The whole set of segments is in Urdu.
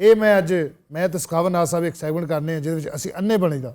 ਇਹ ਮੈਂ ਤੇ ਸਖਾਵਤ ਸਾਹਿਬ ਇੱਕ ਸੈਗਮੈਂਟ ਕਰਨੇ ਆ ਜਿਹਦੇ ਵਿੱਚ ਅਸੀਂ ਅੰਨੇ ਬਣੀਦਾ।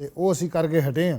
ਤੇ ਉਹ ਅਸੀਂ ਕਰਕੇ ਹਟੇ ਆ।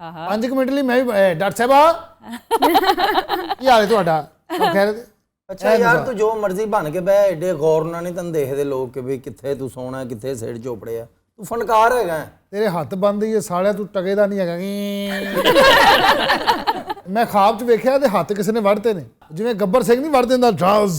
5 ਮਿੰਟ ਲਈ ਮੈਂ ਵੀ ਡਾਕਟਰ ਸਾਹਿਬਾ ਕੀ ਹਾਲ ਹੈ ਤੁਹਾਡਾ? ਸਭ ਖੈਰ? ਅੱਛਾ ਯਾਰ, ਤੂੰ ਜੋ ਮਰਜ਼ੀ ਬਣ ਕੇ ਬਹਿ, ਏਡੇ ਗੌਰ ਨਾਲ ਨਹੀਂ ਤੈਨੂੰ ਦੇਖਦੇ ਲੋਕ ਕਿ ਵੀ ਕਿੱਥੇ ਤੂੰ ਸੋਣਾ, ਕਿੱਥੇ ਸਿਰ ਚੋਪੜੇ ਆ। ਤੂੰ ਫਨਕਾਰ ਹੈਗਾ। ਤੇਰੇ ਹੱਥ ਬੰਦ ਹੀ ਸਾਲਿਆ, ਤੂੰ ਟਕੇ ਦਾ ਨਹੀਂ ਹੈਗਾ। ਮੈਂ ਖਾਬ 'ਚ ਵੇਖਿਆ ਤੇ ਹੱਥ ਕਿਸੇ ਨੇ ਵੜਤੇ ਨੇ, ਜਿਵੇਂ ਗੱਬਰ ਸਿੰਘ ਨਹੀਂ ਵੜ ਦਿੰਦਾ ਡਰਾਜ਼।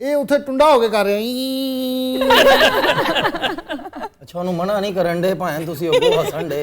ਇਹ ਉੱਥੇ ਟੁੰਡਾ ਹੋ ਕੇ ਕਰ ਰਿਹਾ। ਅੱਛਾ, ਉਹਨੂੰ ਮਨਾ ਨਹੀਂ ਕਰਨ ਦੇ, ਭਾਵੇਂ ਤੁਸੀਂ ਅੱਗੋਂ ਹੱਸਣ ਦੇ।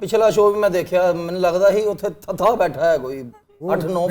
ਪਿਛਲਾ ਸ਼ੋਅ ਵੀ ਮੈਂ ਦੇਖਿਆ, ਮੈਨੂੰ ਲੱਗਦਾ ਸੀ ਉੱਥੇ ਥੱਥਾ ਬੈਠਾ ਹੈ ਕੋਈ 8-9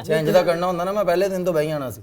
ਅੱਛਾ, ਇੰਜ ਦਾ ਕਰਨਾ ਹੁੰਦਾ ਨਾ, ਮੈਂ ਪਹਿਲੇ ਦਿਨ ਤੋਂ ਬਹਿ ਜਾਣਾ ਸੀ।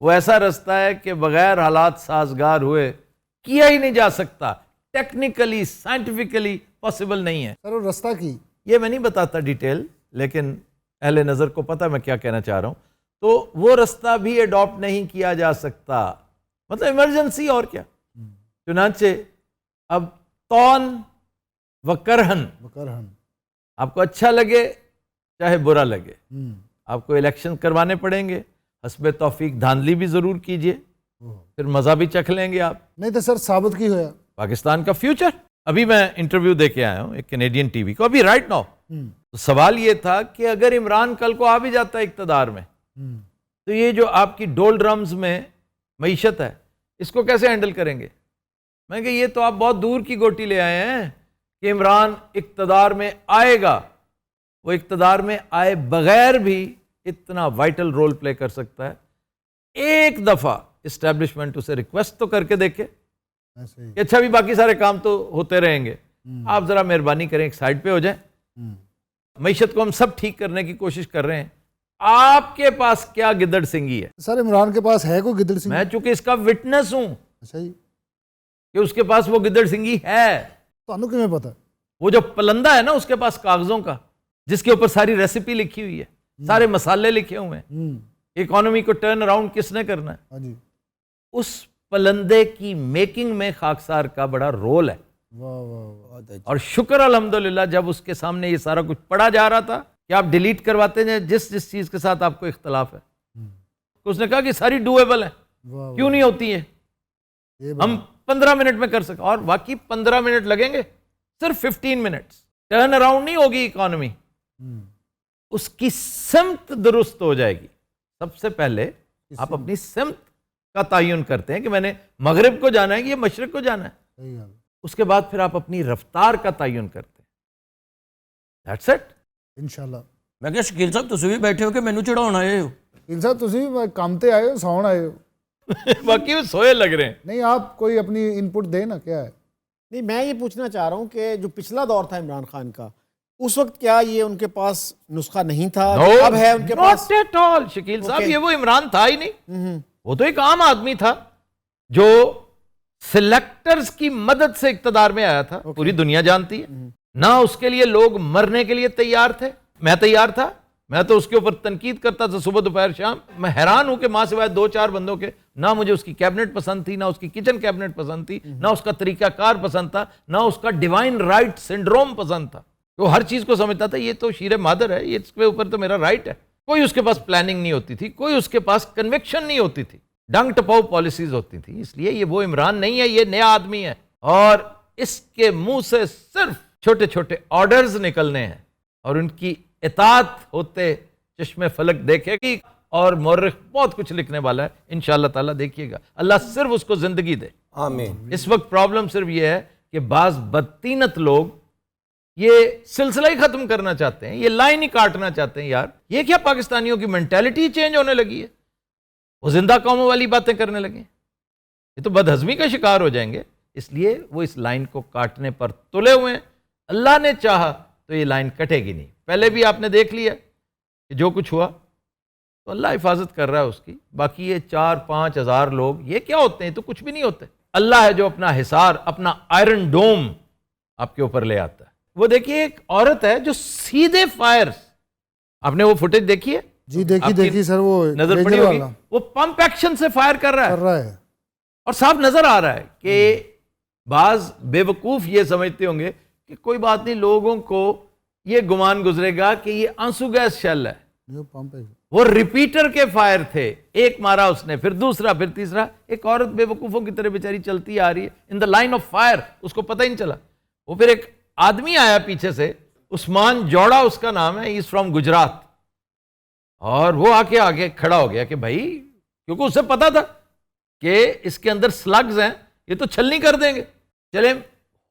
وہ ایسا رستہ ہے کہ بغیر حالات سازگار ہوئے کیا ہی نہیں جا سکتا، ٹیکنیکلی سائنٹیفکلی پاسبل نہیں ہے. سر وہ رستہ کی یہ میں نہیں بتاتا ڈیٹیل، لیکن اہل نظر کو پتہ میں کیا کہنا چاہ رہا ہوں. تو وہ رستہ بھی اڈاپٹ نہیں کیا جا سکتا، مطلب ایمرجنسی اور کیا. چنانچہ اب طون و کرہن، بکرہن. آپ کو اچھا لگے چاہے برا لگے، آپ کو الیکشن کروانے پڑیں گے، حسب توفیق دھاندلی بھی ضرور کیجئے، پھر مزہ بھی چکھ لیں گے آپ. نہیں تو سر ثابت کی ہوا. پاکستان کا فیوچر، ابھی میں انٹرویو دے کے آیا ہوں ایک کینیڈین ٹی وی کو، ابھی رائٹ ناؤ. تو سوال یہ تھا کہ اگر عمران کل کو آ بھی جاتا ہے اقتدار میں، تو یہ جو آپ کی ڈول ڈرمز میں معیشت ہے اس کو کیسے ہینڈل کریں گے؟ میں کہ یہ تو آپ بہت دور کی گوٹی لے آئے ہیں کہ عمران اقتدار میں آئے گا. وہ اقتدار میں آئے بغیر بھی اتنا وائٹل رول پلے کر سکتا ہے. ایک دفعہ اسٹیبلشمنٹ اسے ریکویسٹ تو کر کے دیکھے کہ اچھا بھی باقی سارے کام تو ہوتے رہیں گے، آپ ذرا مہربانی کریں ایک سائڈ پہ ہو جائیں. معیشت کو ہم سب ٹھیک کرنے کی کوشش کر رہے ہیں، آپ کے پاس کیا گدڑ سنگھی ہے؟ سر عمران کے پاس ہے کوئی گدڑ سنگھی؟ میں چونکہ اس کا وٹنس ہوں اچھا جی. کہ اس کے پاس وہ گدڑ سنگھی ہے. تو کیوں پتا؟ وہ جو پلندہ ہے نا اس کے پاس کاغذوں کا، جس کے اوپر ساری ریسیپی لکھی ہوئی ہے، سارے مسالے لکھے ہوئے ہیں، اکانومی کو ٹرن اراؤنڈ کس نے کرنا ہے، ہاں جی. اس پلندے کی میکنگ میں خاکسار کا بڑا رول ہے. واہ واہ واہ. اور شکر الحمدللہ جب اس کے سامنے یہ سارا کچھ پڑھا جا رہا تھا کہ آپ ڈیلیٹ کرواتے ہیں جس چیز کے ساتھ آپ کو اختلاف ہے، اس نے کہا کہ ساری ڈویبل ہیں، واہ کیوں نہیں ہوتی ہیں، یہ ہم 15 منٹ میں کر سکیں. اور واقعی 15 منٹ لگیں گے، صرف 15 منٹس. ٹرن اراؤنڈ نہیں ہوگی اکانومی، اس کی سمت درست ہو جائے گی. سب سے پہلے آپ اپنی سمت کا تعین کرتے ہیں کہ میں نے مغرب کو جانا ہے کہ یہ مشرق کو جانا ہے، صحیح ہے. اس کے بعد پھر آپ اپنی رفتار کا تعین کرتے ہیں. That's it. انشاءاللہ. میں کہ شکیل صاحب تسی بھی بیٹھے ہو کہ مینو چڑھاؤن آئے ہو؟ ان صاحب تسی کام تے آئے ہو ساؤن آئے ہو؟ باقی وہ سوئے لگ رہے ہیں. نہیں آپ کوئی اپنی ان پٹ دیں نا، کیا ہے؟ نہیں میں یہ پوچھنا چاہ رہا ہوں کہ جو پچھلا دور تھا عمران خان کا، اس وقت کیا یہ ان کے پاس نسخہ نہیں تھا؟ اب ہے ان کے پاس؟ Not at all. شکیل صاحب یہ وہ عمران تھا ہی نہیں، وہ تو ایک عام آدمی تھا جو سلیکٹرز کی مدد سے اقتدار میں آیا تھا. پوری دنیا جانتی ہے نہ اس کے لیے لوگ مرنے کے لیے تیار تھے. میں تیار تھا، میں تو اس کے اوپر تنقید کرتا تھا صبح دوپہر شام. میں حیران ہوں کہ ماں سوائے 2-4 بندوں کے نہ مجھے اس کی کیبنٹ پسند تھی، نہ اس کی کچن کیبنٹ پسند تھی، نہ اس کا طریقہ کار پسند تھا، نہ اس کا ڈیوائن رائٹ سنڈروم پسند تھا. وہ ہر چیز کو سمجھتا تھا یہ تو شیر مادر ہے، یہ اس کے اوپر تو میرا رائٹ ہے. کوئی اس کے پاس پلاننگ نہیں ہوتی تھی، کوئی اس کے پاس کنوکشن نہیں ہوتی تھی، ڈنگ ٹپاؤ پالیسیز ہوتی تھی. اس لیے یہ وہ عمران نہیں ہے، یہ نیا آدمی ہے. اور اس کے منہ سے صرف چھوٹے چھوٹے آرڈرز نکلنے ہیں اور ان کی اطاعت ہوتے چشم فلک دیکھے گی. اور مورخ بہت کچھ لکھنے والا ہے انشاءاللہ تعالیٰ، دیکھیے گا. اللہ صرف اس کو زندگی دے. آمین. اس وقت پرابلم صرف یہ ہے کہ بعض بدتینت لوگ یہ سلسلہ ہی ختم کرنا چاہتے ہیں، یہ لائن ہی کاٹنا چاہتے ہیں. یار یہ کیا پاکستانیوں کی مینٹیلٹی چینج ہونے لگی ہے؟ وہ زندہ قوموں والی باتیں کرنے لگے، یہ تو بدہضمی کا شکار ہو جائیں گے. اس لیے وہ اس لائن کو کاٹنے پر تلے ہوئے ہیں. اللہ نے چاہا تو یہ لائن کٹے گی نہیں. پہلے بھی آپ نے دیکھ لیا کہ جو کچھ ہوا تو اللہ حفاظت کر رہا ہے اس کی. باقی یہ 4-5 ہزار لوگ یہ کیا ہوتے ہیں؟ تو کچھ بھی نہیں ہوتے. اللہ ہے جو اپنا حصار، اپنا آئرن ڈوم آپ کے اوپر لے آتا ہے. وہ دیکھیے ایک عورت ہے جو سیدھے فائرز، آپ نے وہ فوٹیج دیکھی ہے؟ جی دیکھی سر، وہ نظر پڑی ہوگی، وہ پمپ ایکشن سے فائر کر رہا ہے اور صاف نظر آ رہا ہے کہ بعض بے وقوف یہ سمجھتے ہوں گے کہ کوئی بات نہیں، لوگوں کو یہ گمان گزرے گا کہ یہ آنسو گیس شیل ہے. وہ ریپیٹر کے فائر تھے، ایک مارا اس نے، پھر دوسرا، پھر تیسرا. ایک عورت بے وقوفوں کی طرح بیچاری چلتی آ رہی ہے ان دا لائن آف فائر، اس کو پتہ ہی نہیں چلا. وہ پھر ایک آدمی آیا پیچھے سے، عثمان جوڑا اس کا نام ہے، از فرام گجرات، اور وہ آ کے آگے کھڑا ہو گیا کہ بھائی، کیونکہ اسے پتا تھا کہ اس کے اندر سلگز ہیں، یہ تو چھلنی کر دیں گے. چلے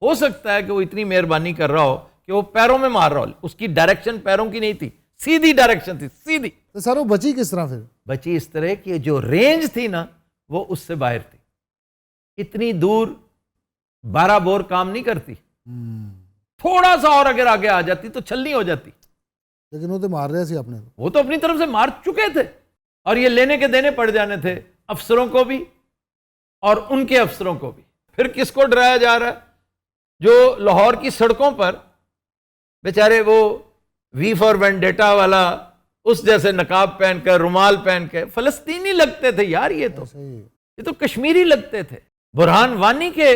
ہو سکتا ہے کہ وہ اتنی مہربانی کر رہا ہو کہ وہ پیروں میں مار رہا ہو، اس کی ڈائریکشن پیروں کی نہیں تھی، سیدھی ڈائریکشن تھی، سیدھی. تو سر وہ بچی کس طرح پھر؟ بچی اس طرح کہ جو رینج تھی نا وہ اس سے باہر تھی. اتنی دور 12 بور کام نہیں کرتی، تھوڑا سا اور اگر آگے آ جاتی تو چھلنی ہو جاتی. لیکن وہ تو مار رہے سی اپنے، وہ تو اپنی طرف سے مار چکے تھے اور یہ لینے کے دینے پڑ جانے تھے. افسروں کو بھی اور ان کے افسروں کو بھی. پھر کس کو ڈرایا جا رہا ہے؟ جو لاہور کی سڑکوں پر بیچارے وہ وی فار وینڈیٹا والا اس جیسے نقاب پہن کر رومال پہن کے فلسطینی لگتے تھے یار. یہ تو کشمیری لگتے تھے, برہان وانی کے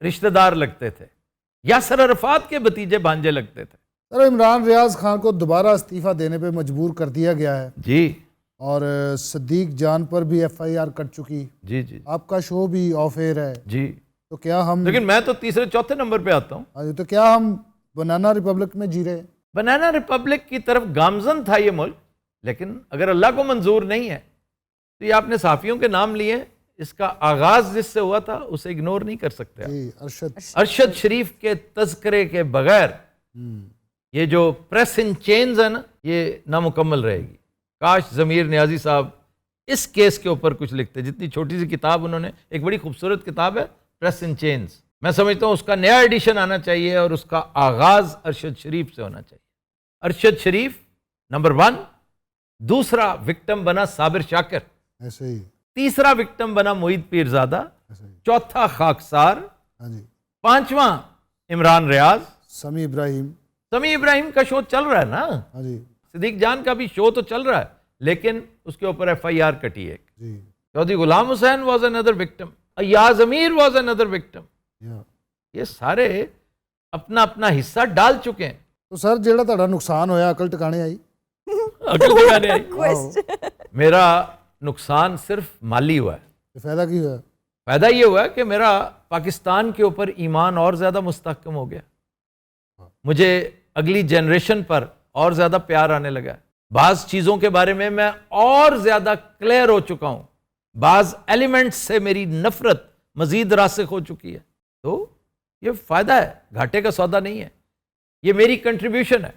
رشتہ دار لگتے تھے, یاسر عرفات کے بھتیجے بھانجے لگتے تھے. سر عمران ریاض خان کو دوبارہ استعفیٰ دینے پہ مجبور کر دیا گیا ہے جی اور صدیق جان پر بھی ایف آئی آر کٹ چکی. جی جی آپ کا شو بھی آف ایئر ہے, جی. تو کیا ہم لیکن میں تو تیسرے چوتھے نمبر پہ آتا ہوں. تو کیا ہم بنانا ریپبلک میں جی رہے ہیں؟ بنانا ریپبلک کی طرف گامزن تھا یہ ملک, لیکن اگر اللہ کو منظور نہیں ہے تو یہ آپ نے صحافیوں کے نام لیے, اس کا آغاز جس سے ہوا تھا اسے اگنور نہیں کر سکتے آپ. جی ارشد شریف کے تذکرے کے بغیر یہ جو پریس ان چینز ہے نا, یہ نامکمل رہے گی. کاش ضمیر نیازی صاحب اس کیس کے اوپر کچھ لکھتے. جتنی چھوٹی سی کتاب انہوں نے, ایک بڑی خوبصورت کتاب ہے پریس ان چینز, میں سمجھتا ہوں اس کا نیا ایڈیشن آنا چاہیے اور اس کا آغاز ارشد شریف سے ہونا چاہیے. ارشد شریف نمبر 1, دوسرا وکٹم بنا صابر شاکر, ایسے ہی تیسرا وکٹم بنا معید پیرزادہ, ایسے ہی چوتھا خاکسار, ہاں جی, پانچواں عمران ریاض. سمیع ابراہیم. سمیع ابراہیم کا شو چل رہا ہے نا, ہاں جی صدیق جان کا بھی شو تو چل رہا ہے, لیکن اس کے اوپر ایف آئی آر کٹی ایک. جی Chaudhry Ghulam Hussain was another victim, Ayaz Amir was another victim. یا یہ سارے اپنا اپنا حصہ ڈال چکے ہیں. تو سر ਜਿਹੜਾ ਤੁਹਾਡਾ ਨੁਕਸਾਨ ਹੋਇਆ ਅਕਲ ਟਿਕਾਣੇ ਆਈ? عقل ٹھکانے آئی. میرا نقصان صرف مالی ہوا ہے. ਤੇ ਫਾਇਦਾ ਕੀ ਹੋਇਆ? فائدہ یہ ہوا ہے کہ میرا پاکستان کے اوپر ایمان اور زیادہ مستحکم ہو گیا, مجھے اگلی جنریشن پر اور زیادہ پیار آنے لگا ہے. بعض چیزوں کے بارے میں اور زیادہ کلیئر ہو چکا ہوں, بعض ایلیمنٹس سے میری نفرت مزید راسخ ہو چکی ہے. تو یہ فائدہ ہے, گھاٹے کا سودا نہیں ہے, یہ میری کنٹریبیوشن ہے.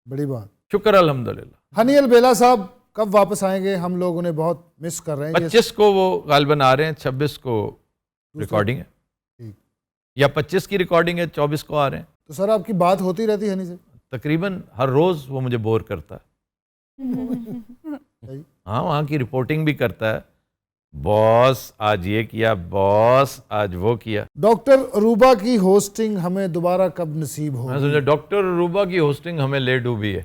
بڑی بات. شکر الحمدللہ. ہنی البیلا صاحب کب واپس آئیں گے؟ ہم لوگ انہیں بہت مس کر رہے ہیں. 25 کو وہ غالباً آ رہے ہیں, 26 کو ریکارڈنگ ہے, ٹھیک. یا 25 کی ریکارڈنگ ہے, 24 کو آ رہے ہیں. تو سر آپ کی بات ہوتی رہتی ہے ہنی سے؟ تقریباً ہر روز وہ مجھے بور کرتا ہے. ہاں, وہاں کی رپورٹنگ بھی کرتا ہے, باس آج یہ کیا, باس آج وہ کیا. ڈاکٹر عروبہ کی ہوسٹنگ ہمیں دوبارہ کب نصیب میں ہوگی؟ سمجھا ڈاکٹر عروبہ کی ہوسٹنگ ہمیں لے ڈوبی ہے.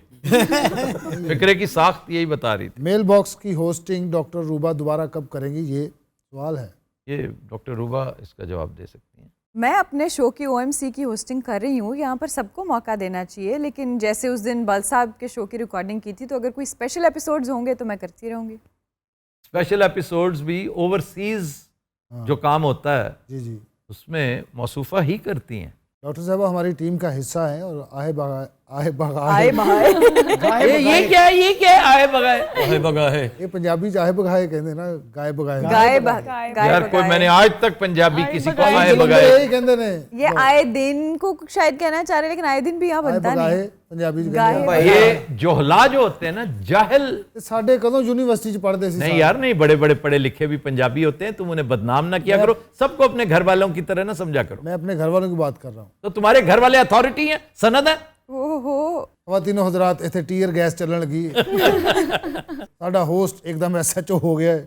فکرے کی ساخت یہی بتا رہی تھی. میل باکس کی ہوسٹنگ ڈاکٹر عروبہ دوبارہ کب کریں گی, یہ سوال ہے. یہ ڈاکٹر عروبہ اس کا جواب دے سکتی ہیں. میں اپنے شو کی او ایم سی کی ہوسٹنگ کر رہی ہوں, یہاں پر سب کو موقع دینا چاہیے, لیکن جیسے اس دن بل صاحب کے شو کی ریکارڈنگ کی تھی, تو اگر کوئی اسپیشل ایپیسوڈز ہوں گے تو میں کرتی رہوں گی. اسپیشل ایپیسوڈز بھی اوورسیز جو کام ہوتا ہے جی جی, اس میں موصوفہ ہی کرتی ہیں. ڈاکٹر صاحبہ ہماری ٹیم کا حصہ ہیں اور آئے بغائے آئے بغائے بھائی یہ کیا ہے, یہ کیا ہے آئے بغائے. ہے بگا ہے. یہ پنجابی چاہے بغائے کہتے ہیں نا, گائے بغائے. گائے یار کوئی میں نے آج تک پنجابی کسی کو آئے جلندھر بغائے. یہی کہتے ہیں, یہ آئے دن کو شاید کہنا چاہ رہے, لیکن آئے دن بھی یہاں آئے بنتا نہیں. بغائے پنجابی گائے یہ جوہلا جو ہوتے ہیں نا, جاہل. ساڈے کدوں یونیورسٹی چ پڑھتے سی. نہیں یار نہیں, بڑے بڑے پڑھے لکھے بھی پنجابی ہوتے ہیں, تم انہیں بدنام نہ کیا کرو, سب کو اپنے گھر والوں کی طرح نہ سمجھا کرو. میں اپنے گھر والوں کی بات کر رہا ہوں. تو تمہارے گھر والے اتھارٹی ہیں, سند ہیں. خواتینوں حضرات, ایتھے ٹیئر گیس چلن لگی, ساڈا ہوسٹ ایک دم ایس ایچ او ہو گیا ہے.